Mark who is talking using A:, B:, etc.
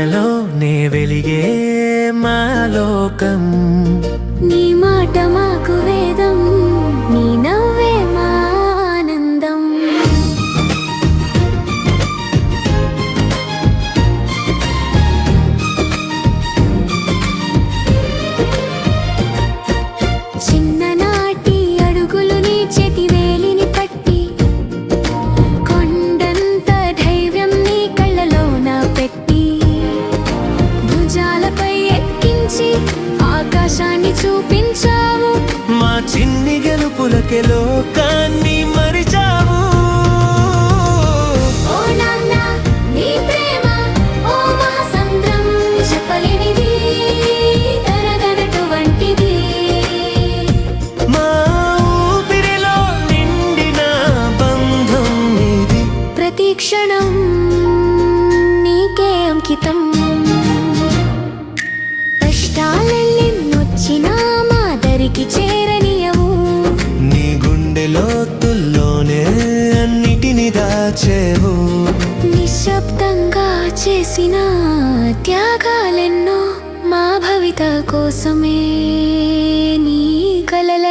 A: నీడలోనే వెలిగే మా లోకం.
B: నీ మాట మాకు వేదం, నీ నవ్వే మా ఆనందం. చిన్ననాటి అడుగులు నీ చేతి వేలిని పట్టి, కొండంత ధైర్యం నీ కళ్ళలోన పెట్టి, భుజాలపై ఎక్కించి ఆకాశాన్ని చూపించావు.
A: మా చిన్ని గెలుపులకే లోకాన్ని మరిచావు.
B: ఓ నాన్న నీ ప్రేమ ఓ మహాసముద్రం, చెప్పలేనిది తరగనటువంటిది.
A: మా ఊపిరిలో నిండిన బంధం ఇది,
B: ప్రతి క్షణం నీకే అంకితం. కష్టాలెన్నొచ్చినా మా దరికి చేరనియవు.
A: నీ గుండె లోతుల్లోనే అన్నిటిని దాచేవు.
B: నిశ్శబ్దంగా చేసిన త్యాగాలెన్నో మా భవిత కోసమే. నీ కలల